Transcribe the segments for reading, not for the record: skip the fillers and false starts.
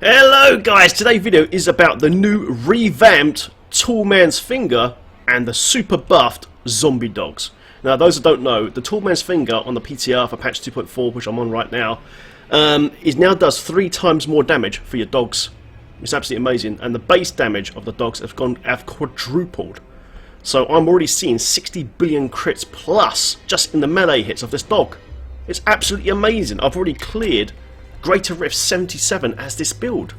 Hello guys, today's video is about the new revamped Tall Man's Finger and the super buffed zombie dogs. Now those that don't know, the Tall Man's Finger on the PTR for patch 2.4, which I'm on right now, it now does 3 times more damage for your dogs. It's absolutely amazing, and the base damage of the dogs have quadrupled. So I'm already seeing 60 billion crits plus just in the melee hits of this dog. It's absolutely amazing. I've already cleared Greater Rift 77 as this build,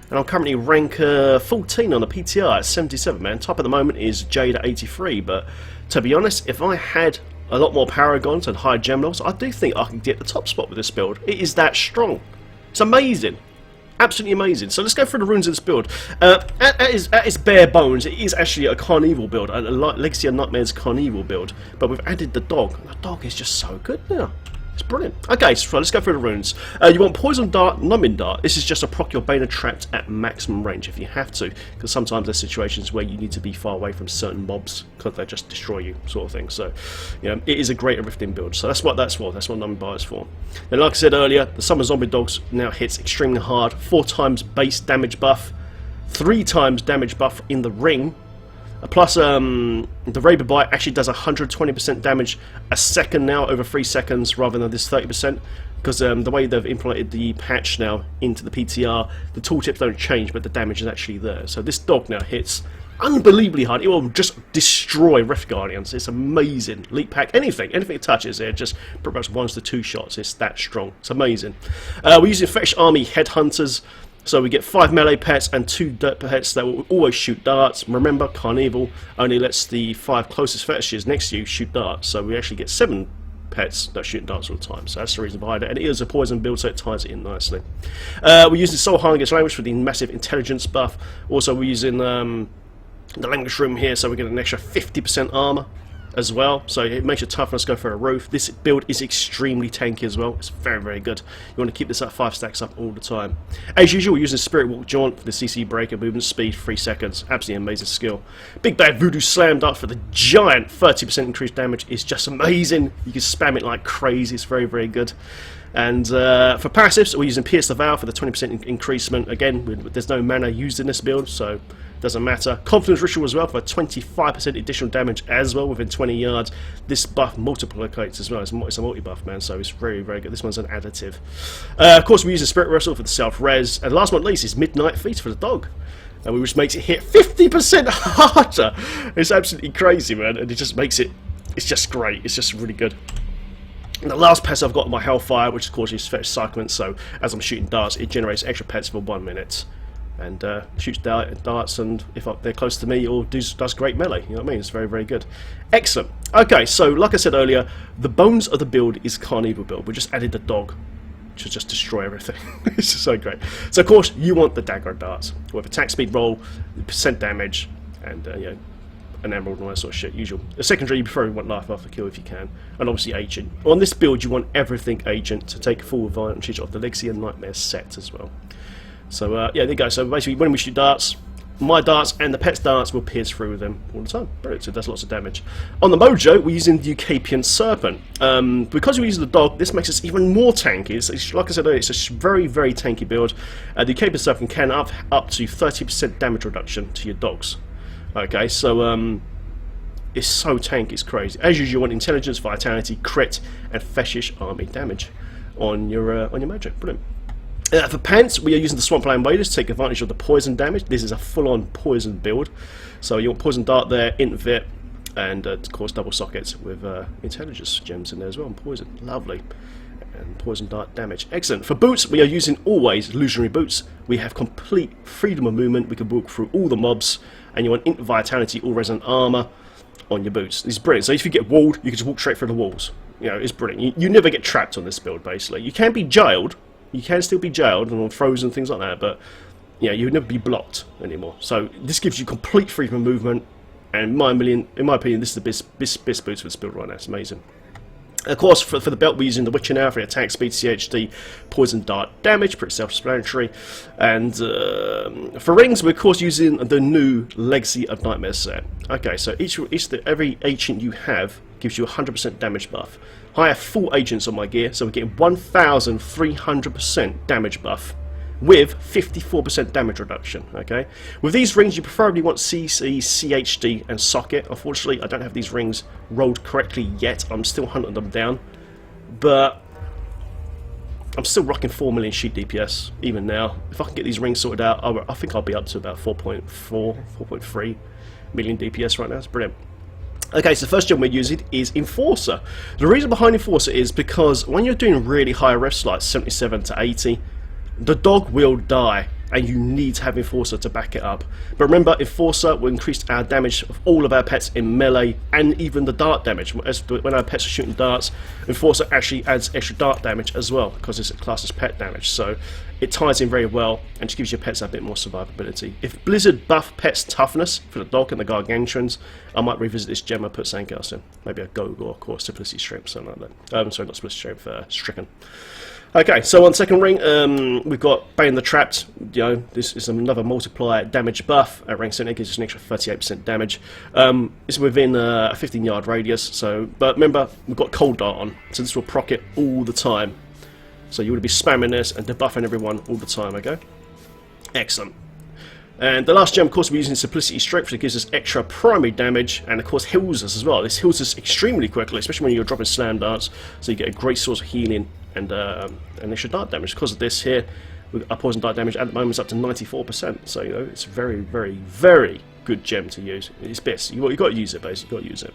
and I'm currently rank 14 on the PTR at 77, man. Top at the moment is Jade at 83, but to be honest, if I had a lot more Paragons and high gem levels, I do think I can get the top spot with this build. It is that strong. It's amazing. Absolutely amazing. So let's go through the runes of this build. At its bare bones, it is actually a Carnival build, a Legacy of Nightmares Carnival build, but we've added the dog. The dog is just so good now. It's brilliant. Okay, so let's go through the runes. You want Poison Dart, Numbing Dart. This is just to proc your Bane trapped at maximum range if you have to, because sometimes there's situations where you need to be far away from certain mobs because they just destroy you, sort of thing. So, you know, it is a great rifting build. So that's what that's for. That's what Numbing Dart is for. And like I said earlier, the Summon Zombie Dogs now hits extremely hard. 4 times base damage buff, 3 times damage buff in the ring. Plus, the Rabier Bite actually does 120% damage a second now, over 3 seconds, rather than this 30%, because the way they've implemented the patch now into the PTR, the tooltips don't change, but the damage is actually there. So this dog now hits unbelievably hard. It will just destroy Rift Guardians. It's amazing. Leap Pack, anything it touches, it just pretty much 1 to 2 shots. It's that strong. It's amazing. We're using Fetish Army Headhunters. So we get 5 melee pets and 2 dirt pets that will always shoot darts. Remember, Carnival only lets the 5 closest fetishes next to you shoot darts. So we actually get 7 pets that shoot darts all the time. So that's the reason behind it. And it is a poison build, so it ties it in nicely. We're using Soul Harness Language for the massive intelligence buff. Also, we're using the language room here, so we get an extra 50% armor as well, so it makes your toughness go through a roof. This build is extremely tanky as well. It's very, very good. You want to keep this at 5 stacks up all the time. As usual, we're using Spirit Walk Jaunt for the CC break and movement speed, 3 seconds. Absolutely amazing skill. Big Bad Voodoo Slam Dart for the giant 30% increased damage is just amazing. You can spam it like crazy. It's very, very good. And for passives, we're using Pierce the Veil for the 20% increasement. Again, there's no mana used in this build, so doesn't matter. Confidence Ritual as well for 25% additional damage as well within 20 yards. This buff multiplicates as well. It's a multi-buff, man, so it's very, very good. This one's an additive. Of course, we use the Spirit Wrestle for the self-res. And last but not least is Midnight Feast for the dog. And which makes it hit 50% harder. It's absolutely crazy, man. And it just makes it, it's just great. It's just really good. And the last pet I've got on my Hellfire, which of course is Fetish Cyclement, so as I'm shooting darts, it generates extra pets for 1 minute. And shoots darts, and if they're close to me, or does great melee. You know what I mean? It's very, very good. Excellent. Okay, so like I said earlier, the bones of the build is Carnival build. We just added the dog to just destroy everything. It's just so great. So of course, you want the dagger darts with attack speed roll, percent damage, and you know, an emerald and all that sort of shit. Usual. A secondary, you prefer want life after kill if you can, and obviously agent. On this build, you want everything agent to take full advantage of the Legacy and Nightmare set as well. So yeah, there you go. So basically, when we shoot darts, my darts and the pet's darts will pierce through them all the time. Brilliant. So it does lots of damage. On the Mojo, we're using the Ucapian Serpent. Because we're using the dog, this makes us even more tanky. It's, like I said earlier, it's a very, very tanky build. The Ucapian Serpent can up to 30% damage reduction to your dogs. Okay, so it's so tanky, it's crazy. As usual, you want intelligence, vitality, crit, and fetish army damage on your Mojo. Brilliant. For pants, we are using the Swampland Waders to take advantage of the poison damage. This is a full-on poison build. So you want Poison Dart there, Int Vit, and of course double sockets with intelligence gems in there as well, and poison. Lovely. And Poison Dart damage. Excellent. For boots, we are using always illusionary boots. We have complete freedom of movement. We can walk through all the mobs, and you want Int Vitality or Resonant Armor on your boots. This is brilliant. So if you get walled, you can just walk straight through the walls. You know, it's brilliant. You never get trapped on this build, basically. You can be jailed. You can still be jailed and frozen, things like that, but yeah, you would never be blocked anymore. So this gives you complete freedom of movement, and in my opinion, this is the best boots for this build right now. It's amazing. Of course, for the belt, we're using the Witcher now for attack speed, CHD, poison dart damage, pretty self-explanatory. And for rings, we're of course using the new Legacy of Nightmare set. Okay, so every agent you have gives you 100% damage buff. I have 4 agents on my gear, so we're getting 1,300% damage buff with 54% damage reduction. Okay, with these rings you preferably want CC, CHD and socket. Unfortunately I don't have these rings rolled correctly yet. I'm still hunting them down, but I'm still rocking 4 million sheet DPS even now. If I can get these rings sorted out, I think I'll be up to about 4.3 million DPS right now. It's brilliant. Okay, so the first gem we're using is Enforcer. The reason behind Enforcer is because when you're doing really high refs like 77 to 80, the dog will die, and you need to have Enforcer to back it up. But remember, Enforcer will increase our damage of all of our pets in melee, and even the dart damage. When our pets are shooting darts, Enforcer actually adds extra dart damage as well, because it's classed as pet damage. So it ties in very well, and just gives your pets a bit more survivability. If Blizzard buff pets toughness for the dog and the Gargantuans, I might revisit this gem and put something else in. Maybe a Gogor, of course, Simplicity Shrimp, something like that. Sorry, not Simplicity Shrimp, Stricken. Okay, so on second ring, we've got Bane the Trapped. You know, this is another multiplier damage buff. At rank 70, gives us an extra 38% damage. It's within a 15-yard radius. So, but remember, we've got Cold Dart on, so this will proc it all the time. So you want to be spamming this and debuffing everyone all the time. Okay, excellent. And the last gem, of course, we're using Simplicity Strength, which gives us extra primary damage, and of course heals us as well. This heals us extremely quickly, especially when you're dropping slam darts. So you get a great source of healing and extra dart damage. Because of this here, our poison dart damage at the moment is up to 94%. So you know it's a very, very, very good gem to use. It's best. You've got to use it, basically. You've got to use it.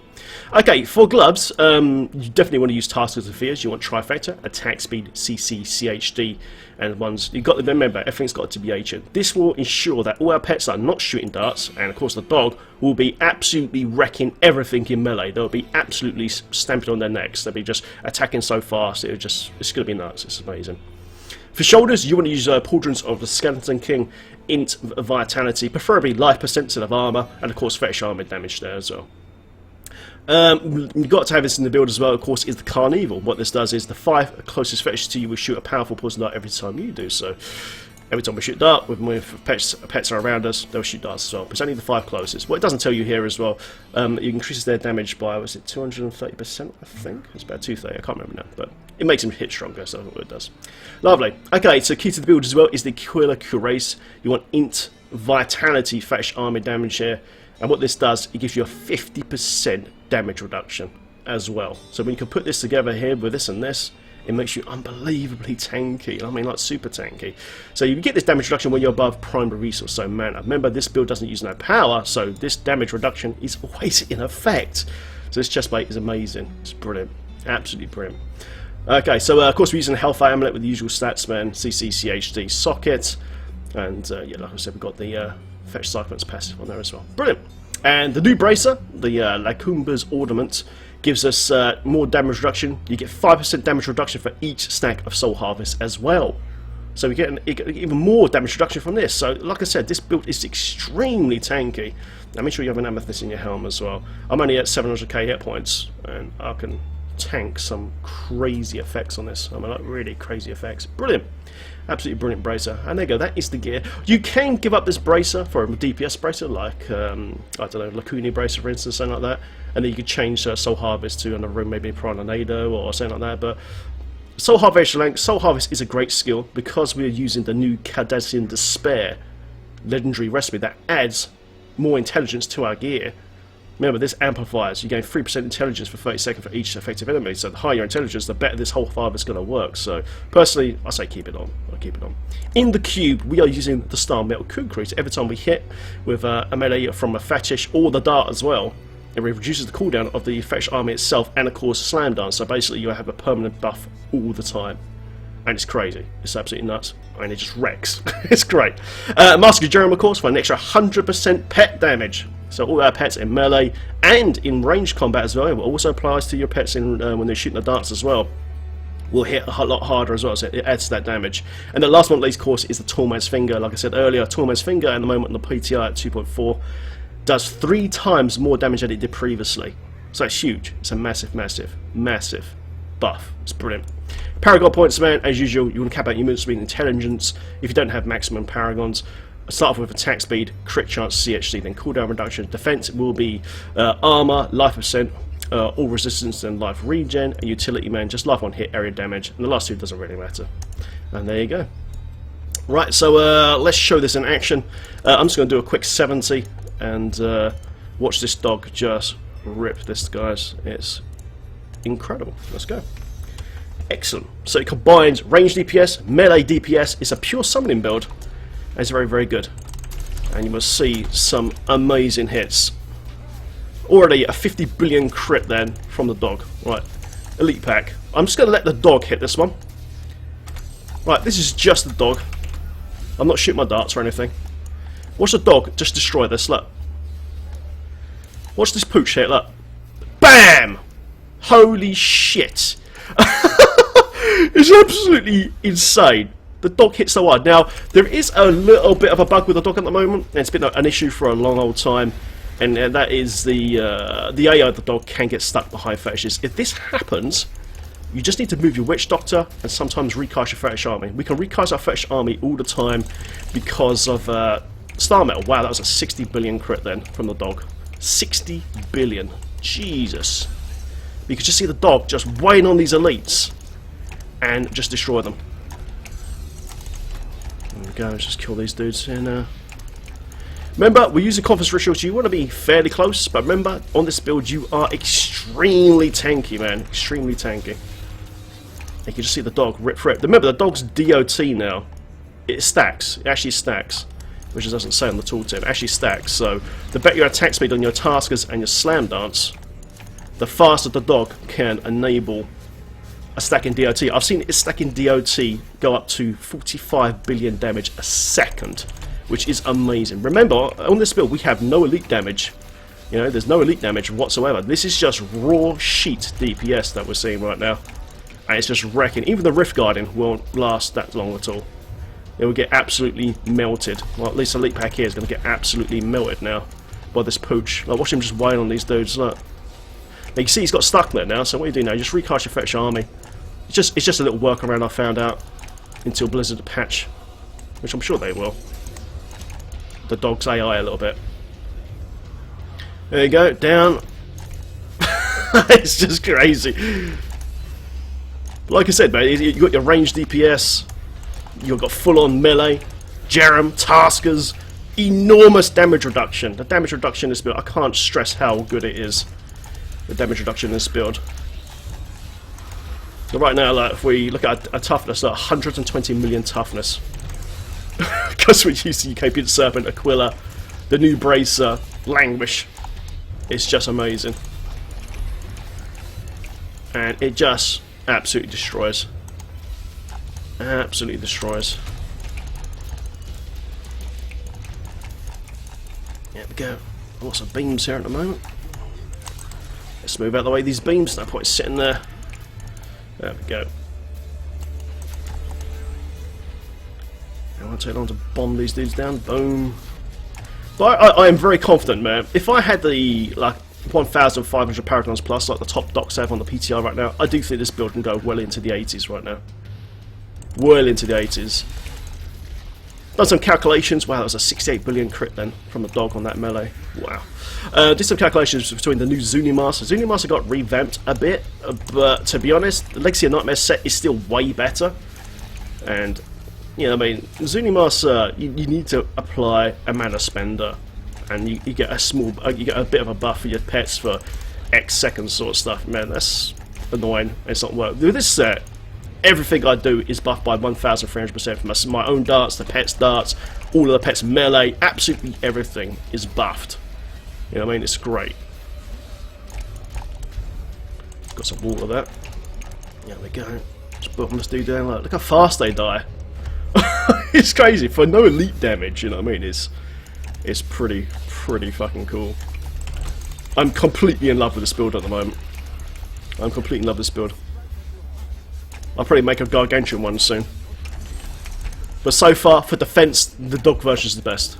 Okay, for gloves, you definitely want to use Taskers and Fears. You want Trifecta, Attack Speed, CC, CHD, and ones. You've got to remember, everything's got to be ancient. This will ensure that all our pets are not shooting darts, and of course the dog will be absolutely wrecking everything in melee. They'll be absolutely stamping on their necks. They'll be just attacking so fast. It's going to be nuts. It's amazing. For shoulders, you want to use Pauldrons of the Skeleton King, Int Vitality, preferably life percent instead of armor, and of course fetish armor damage there as well. You've got to have this in the build as well, of course, is the Carnival. What this does is the 5 closest fetishes to you will shoot a powerful poison dart every time you do so. Every time we shoot a dart, if pets are around us, they'll shoot darts as well. But it's only the 5 closest. What it doesn't tell you here as well, it increases their damage by, was it 230%, I think? It's about 230, I can't remember now, but it makes them hit stronger, so that's what it does. Lovely. Okay, so key to the build as well is the Killer Cuirass. You want Int Vitality fetish armor damage here, and what this does, it gives you a 50% damage reduction as well. So when you can put this together here with this and this, it makes you unbelievably tanky. I mean, like super tanky. So you get this damage reduction when you're above primary resource, so mana. Remember, this build doesn't use no power, so this damage reduction is always in effect. So this chestplate is amazing. It's brilliant. Absolutely brilliant. Okay, so of course we're using the Hellfire Amulet with the usual stats, man. CC, CHD, socket. And yeah, like I said, we've got the Fetch Cyclone's passive on there as well. Brilliant. And the new bracer, the Lacumba's Ornament, gives us more damage reduction. You get 5% damage reduction for each stack of Soul Harvest as well. So we get even more damage reduction from this. So like I said, this build is extremely tanky. Now make sure you have an Amethyst in your helm as well. I'm only at 700k hit points, and I can tank some crazy effects on this. I mean, like really crazy effects. Brilliant. Absolutely brilliant bracer. And there you go, that is the gear. You can give up this bracer for a DPS bracer, like, I don't know, Lacuni bracer for instance, something like that. And then you could change Soul Harvest to another room, maybe Pranado or something like that. But Soul Harvest is a great skill because we are using the new Cardassian Despair legendary recipe that adds more intelligence to our gear. Remember, this amplifies. You gain 3% intelligence for 30 seconds for each effective enemy. So the higher your intelligence, the better this whole harvest is going to work. So personally, I say keep it on. I'll keep it on. In the cube, we are using the Star Metal Kukri. So every time we hit with a melee from a fetish or the dart as well, it reduces the cooldown of the fetish army itself and of course slam dance. So basically, you have a permanent buff all the time. And it's crazy. It's absolutely nuts. And it just wrecks. It's great. Mask of Jerem, of course, for an extra 100% pet damage. So all our pets in melee and in ranged combat as well. It also applies to your pets in when they're shooting the darts as well. Will hit a lot harder as well, so it adds to that damage. And the last one, of least, of course, is the Tallman's Finger. Like I said earlier, Tallman's Finger at the moment on the PTR at 2.4 does 3 times more damage than it did previously. So it's huge. It's a massive, massive, massive buff. It's brilliant. Paragon points, man, as usual, you want to cap out your movement speed and intelligence. If you don't have maximum paragons, start off with attack speed, crit chance, CHD, then cooldown reduction. Defense will be armor, life percent, all resistance, and life regen. And utility, man, just life on hit, area damage. And the last 2 doesn't really matter. And there you go. Right, so let's show this in action. I'm just going to do a quick 70 and watch this dog just rip this, guys. It's incredible. Let's go. Excellent. So it combines range DPS, melee DPS. It's a pure summoning build. It's very, very good. And you will see some amazing hits. Already a 50 billion crit then from the dog. Right, elite pack. I'm just going to let the dog hit this one. Right, this is just the dog. I'm not shooting my darts or anything. Watch the dog just destroy this, look. Watch this pooch hit, look. BAM! Holy shit. It's absolutely insane. The dog hits so hard. Now, there is a little bit of a bug with the dog at the moment. And it's been an issue for a long old time. And that is the AI of the dog can get stuck behind fetishes. If this happens, you just need to move your Witch Doctor and sometimes recast your Fetish Army. We can recast our Fetish Army all the time because of Star Metal. Wow, that was a 60 billion crit then from the dog. 60 billion. Jesus. You can just see the dog just weighing on these elites and just destroy them. There we go, let's just kill these dudes in. Remember, we're using Conference Rituals. You want to be fairly close, but remember, on this build, you are extremely tanky, man. Extremely tanky. You can just see the dog rip for it. Remember, the dog's DOT now. It stacks. It actually stacks. Which it doesn't say on the tooltip. It actually stacks. So, the better your attack speed on your Taskers and your Slam Dance, the faster the dog can enable a stacking DOT. I've seen it stacking DOT go up to 45 billion damage a second, which is amazing. Remember, on this build, we have no elite damage. You know, there's no elite damage whatsoever. This is just raw sheet DPS that we're seeing right now. And it's just wrecking. Even the Rift Guardian won't last that long at all. It will get absolutely melted. Well, at least the elite pack here is going to get absolutely melted now by this pooch. Like, watch him just wail on these dudes. Look. Now, you can see he's got stuck there now, so what do you do now? You just recast your Fetish Army. It's just a little workaround I found out until Blizzard patch, which I'm sure they will. The dog's AI a little bit. There you go, down. It's just crazy. Like I said, man, you've got your range DPS, you've got full-on melee, Jerem, Taskers, enormous damage reduction. The damage reduction in this build, I can't stress how good it is. The damage reduction in this build. So right now, like, if we look at a toughness, like 120 million toughness. Because we're using Utopian Serpent, Aquila, the new Bracer, Languish. It's just amazing. And it just absolutely destroys. Absolutely destroys. There we go. Lots of beams here at the moment. Let's move out of the way of these beams. No point sitting there. There we go. I want to take long to bomb these dudes down. Boom. But I am very confident, man. If I had the like 1,500 Paragons plus, like the top docs have on the PTR right now, I do think this build can go well into the 80s right now. Well into the 80s. Done some calculations. Wow, that was a 68 billion crit then from the dog on that melee. Wow. Did some calculations between the new Zunimaster. Zunimaster got revamped a bit, but to be honest, the Legacy of Nightmare set is still way better. And, you know, I mean, Zunimaster, you need to apply a mana spender, and you get a small, you get a bit of a buff for your pets for X seconds sort of stuff. Man, that's annoying. It's not work. With this set, everything I do is buffed by 1,300% from my own darts, the pets' darts, all of the pets' melee, absolutely everything is buffed. You know what I mean? It's great. Got some water there. There we go. Just bomb this dude down. Look how fast they die. It's crazy. For no elite damage, you know what I mean? It's pretty fucking cool. I'm completely in love with this build at the moment. I'm completely in love with this build. I'll probably make a gargantuan one soon. But so far, for defense, the dog version is the best.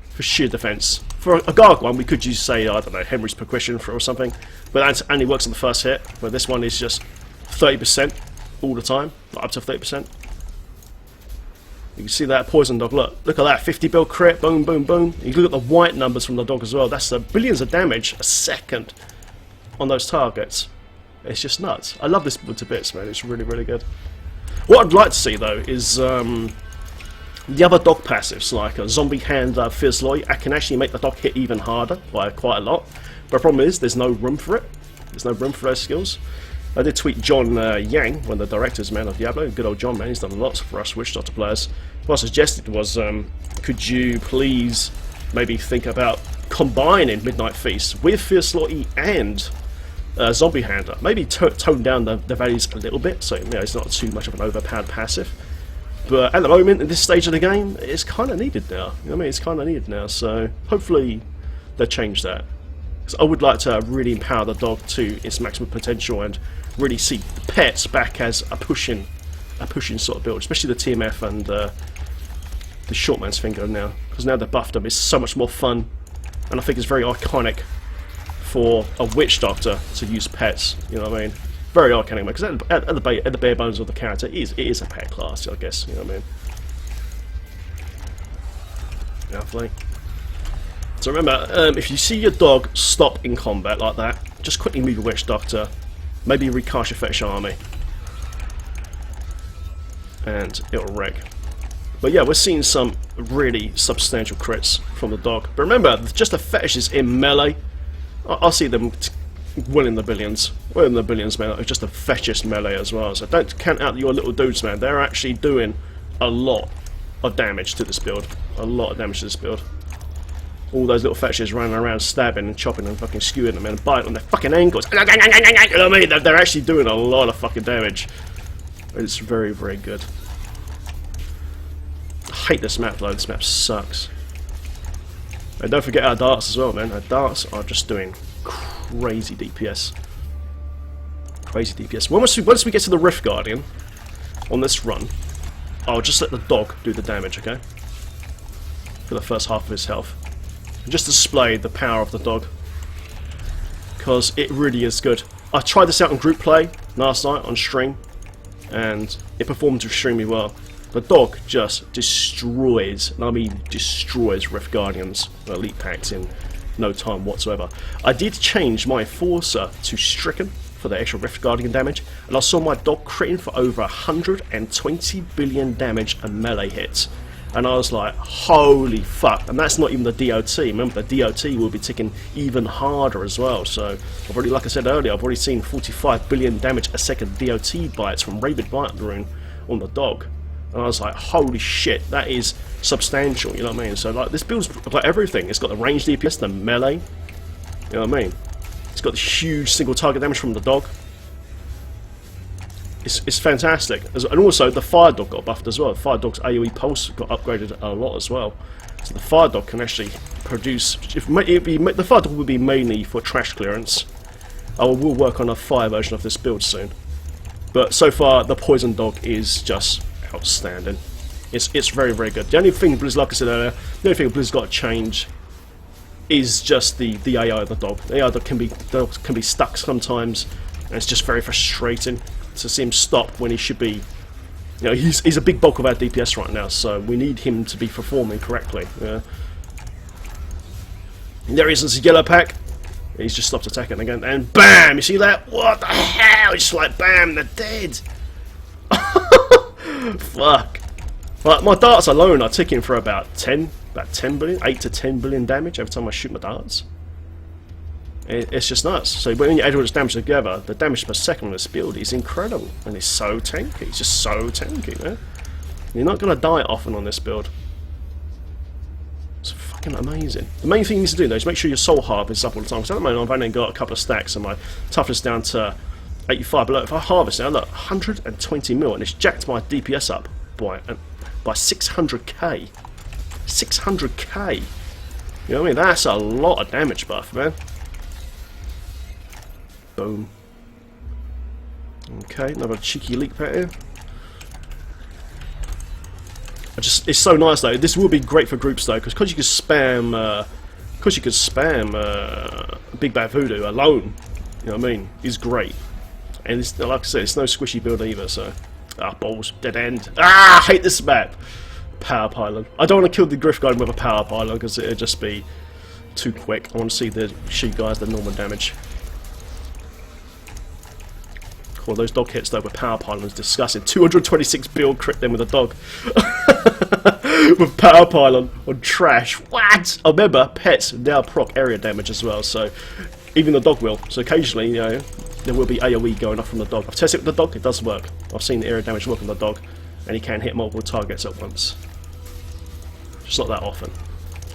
For sheer defense. For a Garg one, we could use, say, I don't know, Henry's Perquisition or something. But that only works on the first hit. Where this one is just 30% all the time. Up to 30%. You can see that poison dog. Look at that. 50 bill crit. Boom, boom, boom. You look at the white numbers from the dog as well. That's billions of damage a second on those targets. It's just nuts. I love this build to bits, man. It's really, really good. What I'd like to see, though, is The other dog passives, like a Zombie Handler, Fierce Loy, I can actually make the dog hit even harder by quite a lot. But the problem is, there's no room for it. There's no room for those skills. I did tweet John Yang, one of the directors, man, of Diablo. Good old John, man. He's done lots for us Witch Doctor players. What I suggested was, could you please maybe think about combining Midnight Feast with Fierce Loy and Zombie Handler? Maybe tone down the values a little bit, so it's not too much of an overpowered passive. But at the moment, in this stage of the game, it's kind of needed now. You know what I mean? It's kind of needed now, so hopefully they'll change that. Because I would like to really empower the dog to its maximum potential and really see pets back as a pushing sort of build, especially the TMF and the Shortman's Finger now. Because now they've buffed them, it's so much more fun, and I think it's very iconic for a Witch Doctor to use pets. You know what I mean? Very iconic, because at the bare bones of the character, it is a pet class, I guess. You know what I mean? Lovely. So remember, if you see your dog stop in combat like that, just quickly move your Witch Doctor, maybe recast your Fetish Army, and it'll wreck. But yeah, we're seeing some really substantial crits from the dog. But remember, just the fetishes in melee, I'll see them well in the billions. Well in the billions, man. It's just a fetish melee as well. So don't count out your little dudes, man. They're actually doing a lot of damage to this build. A lot of damage to this build. All those little fetishes running around stabbing and chopping and fucking skewing them and biting on their fucking ankles. You know what I mean? They're actually doing a lot of fucking damage. It's very, very good. I hate this map though. This map sucks. And don't forget our darts as well, man. Our darts are just doing crazy DPS. Crazy DPS. Once we get to the Rift Guardian on this run, I'll just let the dog do the damage, okay? For the first half of his health. And just display the power of the dog. Because it really is good. I tried this out in group play last night on stream, and it performed extremely well. The dog just destroys, and I mean destroys, Rift Guardians, Elite Packs in no time whatsoever. I did change my Enforcer to Stricken for the extra Rift Guardian damage, and I saw my dog critting for over 120 billion damage and melee hits. And I was like, holy fuck. And that's not even the DOT. Remember, the DOT will be ticking even harder as well. So, I've already, like I said earlier, I've already seen 45 billion damage a second DOT bites from Rabid Bite Rune on the dog. And I was like, holy shit, that is substantial, you know what I mean? So like, this build's got everything. It's got the range DPS, the melee, you know what I mean? It's got the huge single target damage from the dog. It's fantastic. And also, the Fire Dog got buffed as well. The Fire Dog's AoE Pulse got upgraded a lot as well. So the Fire Dog can actually produce... the Fire Dog will be mainly for trash clearance. I will work on a fire version of this build soon. But so far, the Poison Dog is just outstanding. It's very, very good. The only thing Blizz, like I said earlier, the only thing Blizz got to change is just the AI of the dog. The AI dog can be stuck sometimes, and it's just very frustrating to see him stop when he should be. You know, he's a big bulk of our DPS right now, so we need him to be performing correctly. Yeah. There he is, it's a yellow pack. He's just stopped attacking again, and BAM! You see that? What the hell? It's like BAM! They're dead. Fuck. Like, my darts alone are ticking for about 10 billion, 8 to 10 billion damage every time I shoot my darts. It's just nuts. So when you add all this damage together, the damage per second on this build is incredible, and it's so tanky. It's just so tanky, man. You're not gonna die often on this build. It's fucking amazing. The main thing you need to do though is make sure your soul harvest is up all the time. Because at the moment I've only got a couple of stacks and my toughness down to 85. But look, if I harvest now, look, 120 mil, and it's jacked my DPS up by 600k. 600k. You know what I mean? That's a lot of damage buff, man. Boom. Okay, another cheeky leak pet here. It's so nice though. This will be great for groups though, because you can spam, Big Bad Voodoo alone. You know what I mean? Is great, and it's, like I said, it's no squishy build either. So, balls, dead end. I hate this map. Power pylon. I don't want to kill the Griff Guardian with a power pylon because it'd just be too quick. I want to see the shoot guys the normal damage. Cool, those dog hits though with power pylon is disgusting. 226 build crit them with a dog. with power pile on trash. What? I remember pets now proc area damage as well, so even the dog will. So occasionally, you know, there will be AoE going off from the dog. I've tested it with the dog, it does work. I've seen the area damage work on the dog, and he can hit multiple targets at once. Just not that often.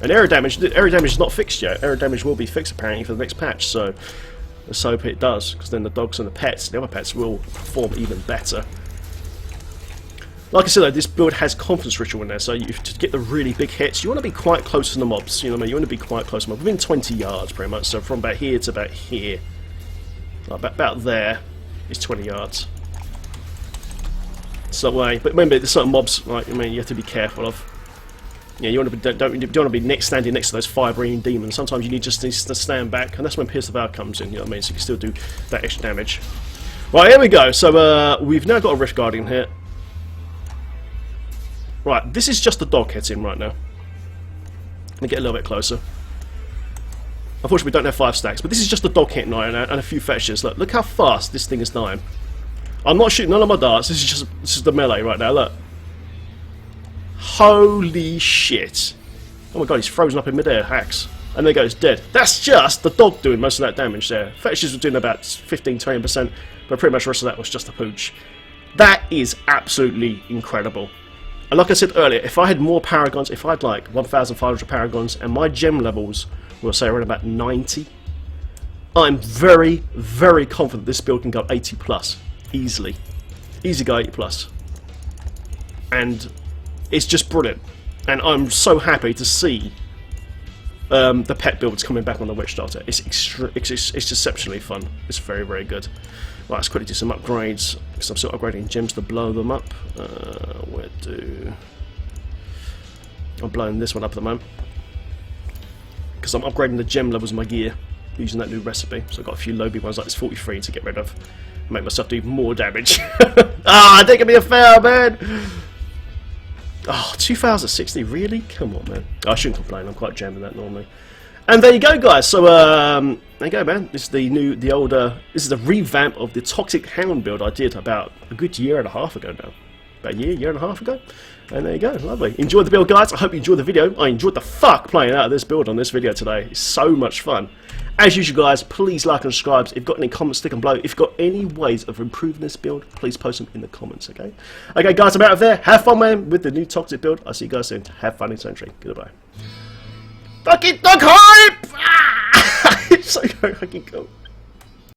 And area damage is not fixed yet. Area damage will be fixed apparently for the next patch, so let's hope it does, because then the dogs and the pets, the other pets, will perform even better. Like I said though, this build has confidence ritual in there, so to get the really big hits, you want to be quite close to the mobs, you know what I mean? You want to be quite close to them, within 20 yards pretty much, so from about here to about here. Like about there is 20 yards. So, but remember, there's certain mobs, like, I mean, you have to be careful of. Yeah, you want to be, don't want to be standing next to those fire-breathing demons. Sometimes you need just to stand back, and that's when Pierce the Veil comes in. You know what I mean? So you can still do that extra damage. Right, here we go. So we've now got a Rift Guardian here. Right, this is just the dog hitting right now. Let me get a little bit closer. Unfortunately, we don't have 5 stacks, but this is just the dog hitting right now, and a few fetches. Look how fast this thing is dying. I'm not shooting none of my darts. This is the melee right now. Look. Holy shit. Oh my god, he's frozen up in midair, hacks. And there goes, dead. That's just the dog doing most of that damage there. Fetches were doing about 15-20%, but pretty much the rest of that was just a pooch. That is absolutely incredible. And like I said earlier, if I had more paragons, if I had like 1,500 paragons, and my gem levels were say around about 90, I'm very, very confident this build can go 80 plus. Easily. Easy go 80 plus. And it's just brilliant, and I'm so happy to see the pet builds coming back on the Witch Starter. It's exceptionally fun. It's very, very good. Right, let's quickly do some upgrades, because I'm still upgrading gems to blow them up. I'm blowing this one up at the moment, because I'm upgrading the gem levels of my gear using that new recipe. So I've got a few lowbie ones like this 43 to get rid of, make myself do even more damage. Ah, don't give me a fail, man! Oh, 2060, really? Come on, man. I shouldn't complain, I'm quite jamming that normally. And there you go, guys. So, there you go, man. This is this is the revamp of the Toxic Hound build I did about a good year and a half ago now. About a year and a half ago. And there you go, lovely. Enjoyed the build, guys. I hope you enjoyed the video. I enjoyed the fuck playing out of this build on this video today. It's so much fun. As usual, guys, please like and subscribe. If you've got any comments, stick them below. If you've got any ways of improving this build, please post them in the comments, okay? Okay, guys, I'm out of there. Have fun, man, with the new Toxic build. I'll see you guys soon. Have fun in Sanctuary. Goodbye. Fucking dog hype! Ah! It's so fucking cool.